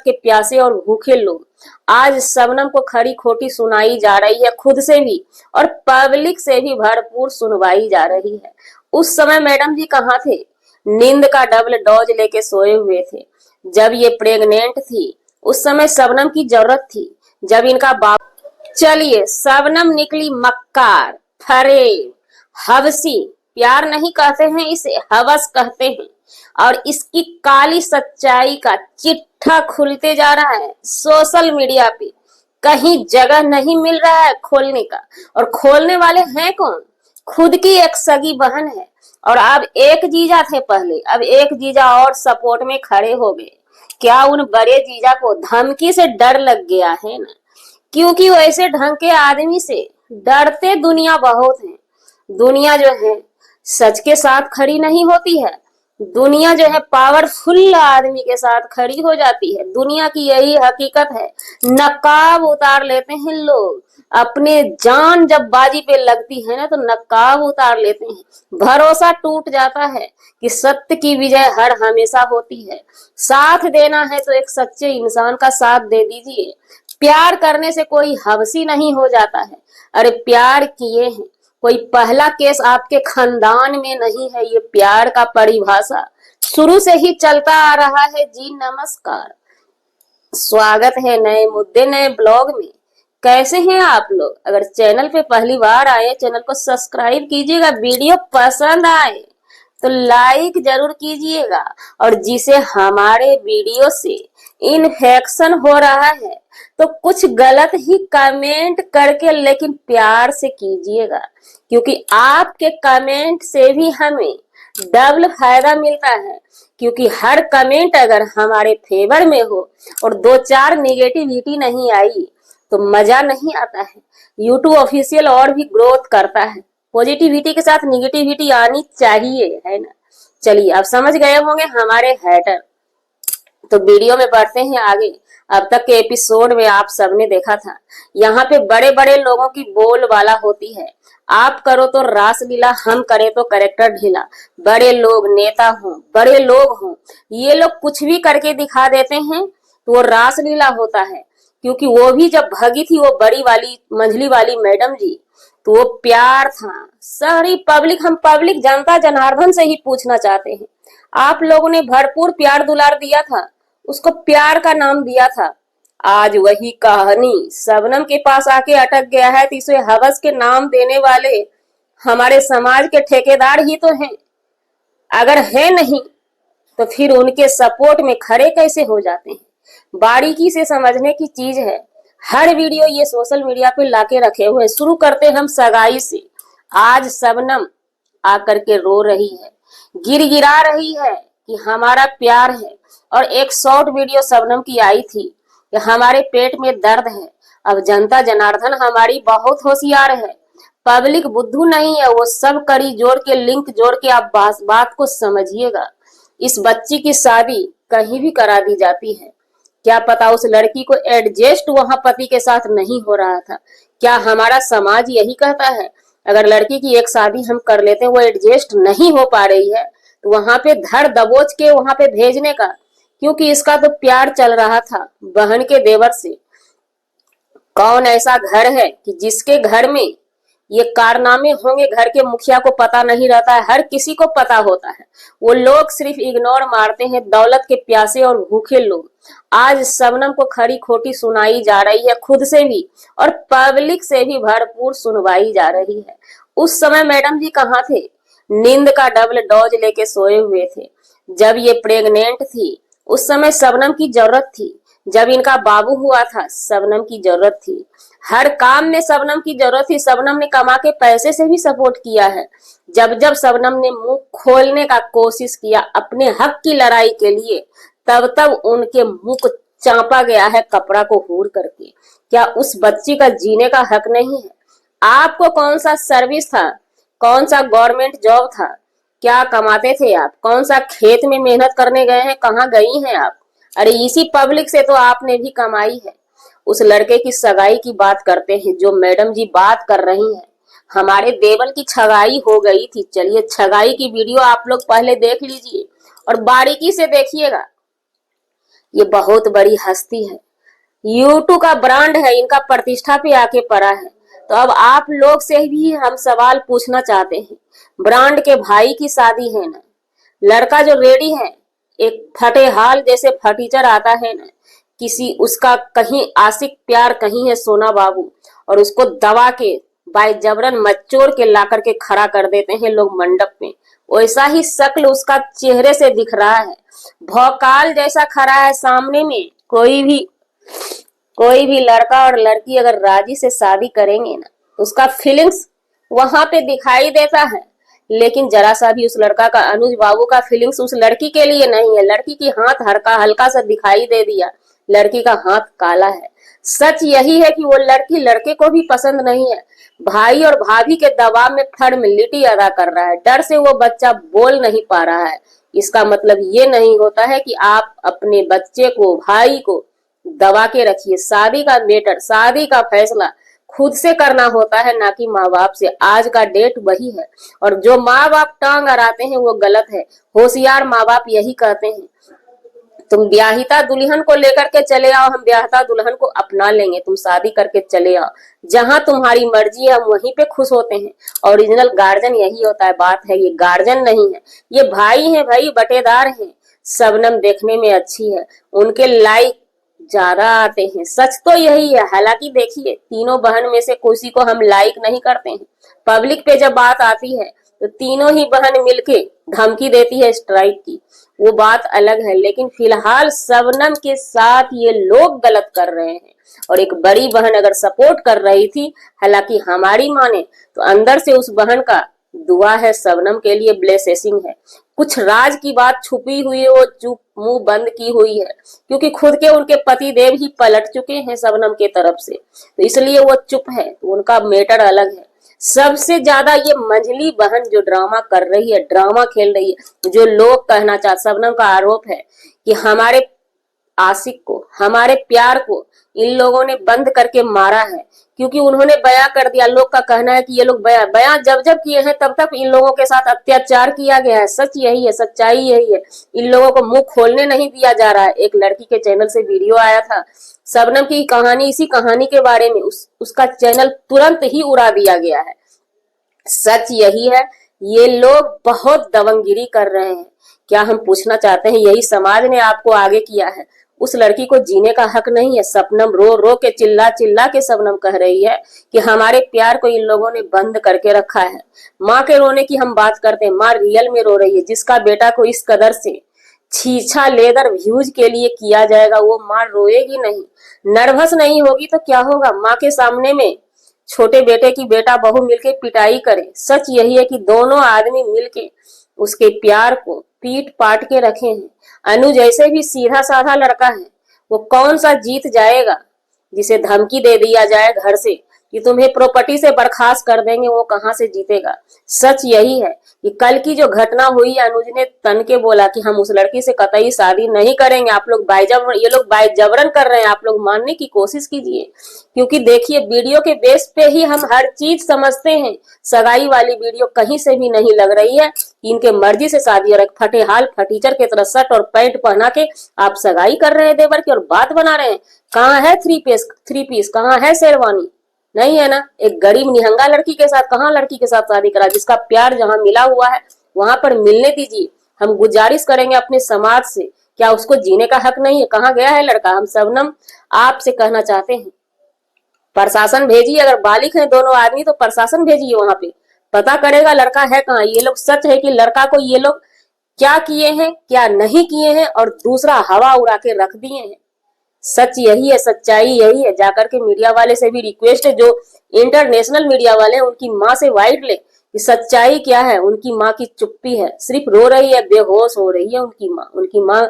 के प्यासे और भूखे लोग। आज शबनम को खरी खोटी सुनाई जा रही है, खुद से भी और पब्लिक से भी भरपूर सुनवाई जा रही है। उस समय मैडम जी कहाँ थे? नींद का डबल डोज लेके सोए हुए थे। जब ये प्रेग्नेंट थी उस समय शबनम की जरूरत थी। जब इनका बाप चलिए शबनम निकली मक्कार, फरेब, हवसी। प्यार नहीं कहते हैं इसे, हवस कहते हैं। और इसकी काली सच्चाई का चिट्ठा खुलते जा रहा है सोशल मीडिया पे। कहीं जगह नहीं मिल रहा है खोलने का। और खोलने वाले हैं कौन? खुद की एक सगी बहन है। और अब एक जीजा थे पहले, अब एक जीजा और सपोर्ट में खड़े हो गए। क्या उन बड़े जीजा को धमकी से डर लग गया है ना? क्योंकि वैसे ढंग के आदमी से डरते दुनिया बहुत है। दुनिया जो है सच के साथ खड़ी नहीं होती है। दुनिया जो है पावरफुल आदमी के साथ खड़ी हो जाती है। दुनिया की यही हकीकत है। नकाब उतार लेते हैं लोग। अपने जान जब बाजी पे लगती है ना तो नकाब उतार लेते हैं। भरोसा टूट जाता है कि सत्य की विजय हर हमेशा होती है। साथ देना है तो एक सच्चे इंसान का साथ दे दीजिए। प्यार करने से कोई हवसी नहीं हो जाता है। अरे प्यार किए हैं, कोई पहला केस आपके खानदान में नहीं है। ये प्यार का परिभाषा शुरू से ही चलता आ रहा है। जी नमस्कार, स्वागत है नए मुद्दे नए ब्लॉग में। कैसे हैं आप लोग? अगर चैनल पे पहली बार आए चैनल को सब्सक्राइब कीजिएगा। वीडियो पसंद आए तो लाइक जरूर कीजिएगा। और जिसे हमारे वीडियो से इन्फेक्शन हो रहा है तो कुछ गलत ही कमेंट करके लेकिन प्यार से कीजिएगा, क्योंकि आपके कमेंट से भी हमें डबल फायदा मिलता है। क्योंकि हर कमेंट अगर हमारे फेवर में हो और दो चार निगेटिविटी नहीं आई तो मजा नहीं आता है। यूट्यूब ऑफिशियल और भी ग्रोथ करता है। पॉजिटिविटी के साथ निगेटिविटी आनी चाहिए, है ना? चलिए आप समझ गए होंगे हमारे हैटर। तो वीडियो में बढ़ते हैं आगे। अब तक के एपिसोड में आप सबने देखा था, यहाँ पे बड़े बड़े लोगों की बोलबाला होती है। आप करो तो रासलीला, हम करे तो करेक्टर ढीला। बड़े लोग नेता हों, बड़े लोग हों, ये लोग कुछ भी करके दिखा देते हैं तो वो रासलीला होता है। क्योंकि वो भी जब भगी थी वो बड़ी वाली मंझली वाली मैडम जी, तो वो प्यार था। सारी पब्लिक, हम पब्लिक जनता जनार्दन से ही पूछना चाहते हैं, आप लोगों ने भरपूर प्यार दुलार दिया था, उसको प्यार का नाम दिया था। आज वही कहानी शबनम के पास आके अटक गया है तो इसे हवस के नाम देने वाले हमारे समाज के ठेकेदार ही तो हैं। अगर है नहीं तो फिर उनके सपोर्ट में खड़े कैसे हो जाते हैं? बारीकी से समझने की चीज है। हर वीडियो ये सोशल मीडिया पे लाके रखे हुए। शुरू करते हम सगाई से। आज शबनम आकर के रो रही है, गिरा रही है कि हमारा प्यार है। और एक शॉर्ट वीडियो शबनम की आई थी कि हमारे पेट में दर्द है। अब जनता जनार्दन हमारी बहुत होशियार है, पब्लिक बुद्धू नहीं है। वो सब कड़ी जोड़ के, लिंक जोड़ के आप बात को समझिएगा। इस बच्ची की शादी कहीं भी करा दी जाती है। क्या पता उस लड़की को एडजस्ट वहां पति के साथ नहीं हो रहा था। क्या हमारा समाज यही कहता है अगर लड़की की एक शादी हम कर लेते हैं वो एडजस्ट नहीं हो पा रही है तो वहां पे धर दबोच के वहां पे भेजने का? क्योंकि इसका तो प्यार चल रहा था बहन के देवर से। कौन ऐसा घर है कि जिसके घर में ये कारनामे होंगे? घर के मुखिया को पता नहीं रहता है, हर किसी को पता होता है। वो लोग सिर्फ इग्नोर मारते हैं, दौलत के प्यासे और भूखे लोग। आज शबनम को खरी खोटी सुनाई जा रही है, खुद से भी और पब्लिक से भी भरपूर सुनवाई जा रही है। उस समय मैडम जी कहाँ थे? नींद का डबल डोज लेके सोए हुए थे। जब ये प्रेग्नेंट थी उस समय शबनम की जरूरत थी। जब इनका बाबू हुआ था शबनम की जरूरत थी। हर काम में शबनम की जरूरत थी। शबनम ने कमा के पैसे से भी सपोर्ट किया है। जब जब शबनम ने मुंह खोलने का कोशिश किया अपने हक की लड़ाई के लिए, तब तब उनके मुंह को चांपा गया है कपड़ा को हूर करके। क्या उस बच्ची का जीने का हक नहीं है? आपको कौन सा सर्विस था, कौन सा गवर्नमेंट जॉब था, क्या कमाते थे आप? कौन सा खेत में मेहनत करने गए हैं, कहाँ गई हैं आप? अरे इसी पब्लिक से तो आपने भी कमाई है। उस लड़के की सगाई की बात करते हैं जो मैडम जी बात कर रही हैं। हमारे देवर की छगाई हो गई थी। चलिए छगाई की वीडियो आप लोग पहले देख लीजिए और बारीकी से देखिएगा। ये बहुत बड़ी हस्ती है, यूट्यूब का ब्रांड है, इनका प्रतिष्ठा पे आके पड़ा है। तो अब आप लोग से भी हम सवाल पूछना चाहते हैं, ब्रांड के भाई की शादी है ना, लड़का जो रेडी है, एक फटे हाल जैसे फटीचर आता है ना, किसी उसका कहीं आशिक प्यार कहीं है सोना बाबू, और उसको दबा के बाय जबरन मच्चोर के ला करके खड़ा कर देते हैं लोग मंडप में। वैसा ही शक्ल उसका चेहरे से दिख रहा है, भौकाल जैसा खड़ा है सामने में। कोई भी लड़का और लड़की अगर राजी से शादी करेंगे ना, उसका फीलिंग्स वहां पे दिखाई देता है। लेकिन जरा सा भी उस लड़का का, अनुज बाबू का फीलिंग्स उस लड़की के लिए नहीं है। लड़की की हाथ हल्का हल्का सा दिखाई दे दिया, लड़की का हाथ काला है। सच यही है कि वो लड़की लड़के को भी पसंद नहीं है, भाई और भाभी के दबाव में फॉर्मेलिटी अदा कर रहा है। डर से वो बच्चा बोल नहीं पा रहा है। इसका मतलब ये नहीं होता है कि आप अपने बच्चे को, भाई को दबा के रखिए। शादी का मैटर, शादी का फैसला खुद से करना होता है, ना कि माँ बाप से। आज का डेट वही है, और जो माँ बाप टांग अड़ाते हैं वो गलत है। होशियार माँ बाप यही कहते हैं, तुम ब्याहिता दुल्हन को लेकर के चले आओ, हम ब्याहता दुल्हन को अपना लेंगे, तुम शादी करके चले आओ, जहां तुम्हारी मर्जी है हम वहीं पे खुश होते हैं। ओरिजिनल गार्जियन यही होता है। बात है, ये गार्जियन नहीं है, ये भाई है, भाई बटेदार है। शबनम देखने में अच्छी है, उनके लाइक ज्यादा आते हैं, सच तो यही है। हालांकि देखिए, तीनों बहन में से किसी को हम लाइक नहीं करते हैं। पब्लिक पे जब बात आती है तो तीनों ही बहन मिलके धमकी देती है स्ट्राइक की, वो बात अलग है। लेकिन फिलहाल शबनम के साथ ये लोग गलत कर रहे हैं, और एक बड़ी बहन अगर सपोर्ट कर रही थी, हालांकि हमारी माने तो अंदर से उस बहन का दुआ है, शबनम के लिए ब्लेसिंग है। कुछ राज की बात छुपी हुई है, वो चुप मुंह बंद की हुई है, क्योंकि खुद के उनके पति देव ही पलट चुके हैं शबनम के तरफ से, तो इसलिए वो चुप है। तो उनका मैटर अलग है। सबसे ज्यादा ये मंझली बहन जो ड्रामा कर रही है, ड्रामा खेल रही है, जो लोग कहना चाहते, शबनम का आरोप है कि हमारे आशिक को, हमारे प्यार को इन लोगों ने बंद करके मारा है, क्योंकि उन्होंने बयां कर दिया। लोग का कहना है कि ये लोग बयां जब जब किए हैं तब तक इन लोगों के साथ अत्याचार किया गया है। सच यही है, सच्चाई यही है। इन लोगों को मुंह खोलने नहीं दिया जा रहा है। एक लड़की के चैनल से वीडियो आया था शबनम की कहानी, इसी कहानी के बारे में, उसका चैनल तुरंत ही उड़ा दिया गया है। सच यही है, ये लोग बहुत दबंगगिरी कर रहे हैं। क्या हम पूछना चाहते हैं, यही समाज ने आपको आगे किया है? उस लड़की को जीने का हक नहीं है? सपनम रो रो के, चिल्ला चिल्ला के शबनम कह रही है कि हमारे प्यार को इन लोगों ने बंद करके रखा है। माँ के रोने की हम बात करते हैं, माँ रियल में रो रही है। जिसका बेटा को इस कदर से छीछा लेदर व्यूज के लिए किया जाएगा, वो माँ रोएगी नहीं, नर्वस नहीं होगी तो क्या होगा? माँ के सामने में छोटे बेटे की बेटा बहू मिलके पिटाई करे। सच यही है कि दोनों आदमी मिलके उसके प्यार को पीट पाट के रखे हैं। अनुज ऐसे भी सीधा साधा लड़का है, वो कौन सा जीत जाएगा? जिसे धमकी दे दिया जाए घर से कि तुम्हें प्रॉपर्टी से बर्खास्त कर देंगे, वो कहां से जीतेगा? सच यही है कि कल की जो घटना हुई, अनुज ने तन के बोला कि हम उस लड़की से कतई शादी नहीं करेंगे, आप लोग ये लोग बाइजबरन कर रहे हैं, आप लोग मानने की कोशिश कीजिए। क्योंकि देखिए, वीडियो के बेस पे ही हम हर चीज समझते हैं। सगाई वाली वीडियो कहीं से भी नहीं लग रही है कि इनके मर्जी से शादी, और फटे हाल फटीचर के तरह शर्ट और पैंट पहना के आप सगाई कर रहे हैं देवर की, और बात बना रहे हैं। कहाँ है थ्री पीस, कहाँ है शेरवानी? नहीं है ना। एक गरीब निहंगा लड़की के साथ, कहाँ लड़की के साथ शादी करा? जिसका प्यार जहां मिला हुआ है वहां पर मिलने दीजिए। हम गुजारिश करेंगे अपने समाज से, क्या उसको जीने का हक नहीं है? कहाँ गया है लड़का? हम शबनम आपसे कहना चाहते हैं, प्रशासन भेजिए। अगर बालिक है दोनों आदमी तो प्रशासन भेजिए, वहां पे पता करेगा लड़का है कहाँ। ये लोग, सच है कि लड़का को ये लोग क्या किए हैं, क्या नहीं किए हैं, और दूसरा हवा उड़ा के रख दिए हैं। सच यही है, सच्चाई यही है। जाकर के मीडिया वाले से भी रिक्वेस्ट है, जो इंटरनेशनल मीडिया वाले हैं, उनकी माँ से वाइड ले कि सच्चाई क्या है। उनकी माँ की चुप्पी है, सिर्फ रो रही है, बेहोश हो रही है उनकी माँ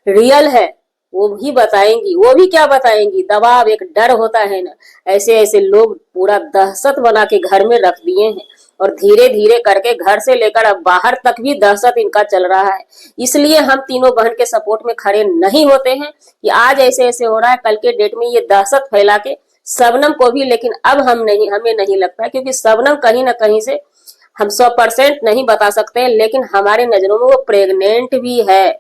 रियल है, वो भी बताएंगी। वो भी क्या बताएंगी? दबाव, एक डर होता है ना, ऐसे ऐसे लोग पूरा दहशत बना के घर में रख दिए हैं, और धीरे धीरे करके घर से लेकर अब बाहर तक भी दहशत इनका चल रहा है। इसलिए हम तीनों बहन के सपोर्ट में खड़े नहीं होते हैं कि आज ऐसे ऐसे हो रहा है, कल के डेट में ये दहशत फैला के शबनम को भी। लेकिन अब हमें नहीं लगता है, क्योंकि शबनम कहीं ना कहीं से, हम 100% नहीं बता सकते हैं, लेकिन हमारे नजरों में वो प्रेग्नेंट भी है।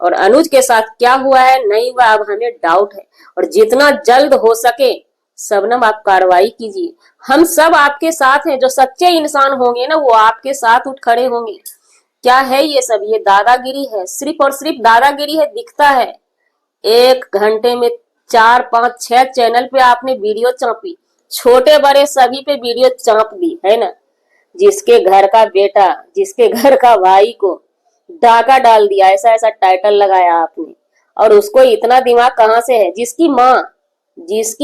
और अनुज के साथ क्या हुआ है नहीं हुआ अब हमें डाउट है। और जितना जल्द हो सके शबनम आप कार्रवाई कीजिए। हम सब आपके साथ हैं, जो सच्चे इंसान होंगे ना वो आपके साथ उठ खड़े होंगे। क्या है ये सब? ये दादागिरी है, सिर्फ और सिर्फ दादागिरी है, दिखता है। 1 घंटे में 4 5 6 चैनल पे आपने वीडियो चापी, छोटे बड़े सभी पे वीडियो चाप दी है ना। जिसके घर का बेटा, जिसके घर का भाई को डाका डाल दिया, ऐसा ऐसा टाइटल लगाया आपने। और उसको इतना दिमाग कहाँ से है? जिसकी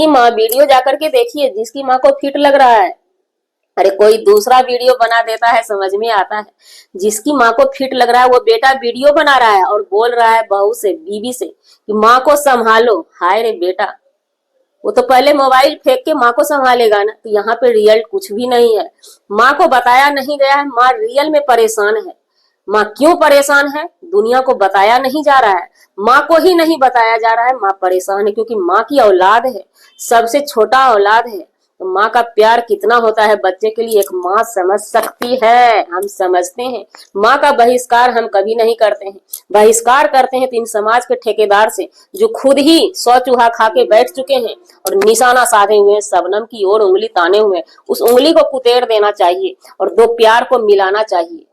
माँ वीडियो जाकर के देखिए, जिसकी माँ को फिट लग रहा है। अरे कोई दूसरा वीडियो बना देता है समझ में आता है। जिसकी माँ को फिट लग रहा है वो बेटा वीडियो बना रहा है और बोल रहा है बहू से, बीवी से कि माँ को संभालो। हाय रे बेटा, वो तो पहले मोबाइल फेंक के माँ को संभालेगा ना। तो यहाँ पे रियल कुछ भी नहीं है। माँ को बताया नहीं गया है, माँ रियल में परेशान है। माँ क्यों परेशान है? दुनिया को बताया नहीं जा रहा है, माँ को ही नहीं बताया जा रहा है। माँ परेशान है क्योंकि माँ की औलाद है, सबसे छोटा औलाद है। तो माँ का प्यार कितना होता है बच्चे के लिए, एक माँ समझ सकती है, हम समझते हैं। माँ का बहिष्कार हम कभी नहीं करते हैं। बहिष्कार करते हैं तो इन समाज के ठेकेदार से, जो खुद ही 100 चूहा खा के बैठ चुके हैं और निशाना साधे हुए हैं, शबनम की ओर उंगली ताने हुए हैं। उस उंगली को कुतेड़ देना चाहिए और दो प्यार को मिलाना चाहिए।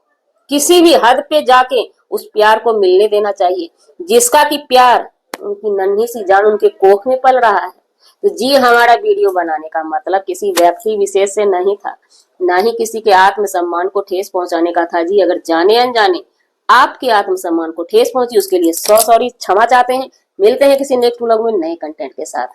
किसी भी हद पे जाके उस प्यार को मिलने देना चाहिए, जिसका कि प्यार उनकी नन्ही सी जान उनके कोख में पल रहा है। तो जी हमारा वीडियो बनाने का मतलब किसी व्यक्ति विशेष से नहीं था, ना ही किसी के आत्मसम्मान को ठेस पहुंचाने का था। जी अगर जाने अनजाने आपके आत्मसम्मान को ठेस पहुंची उसके लिए 100 सॉरी, क्षमा चाहते हैं। मिलते हैं किसी नेक्स्ट व्लॉग में नए कंटेंट के साथ।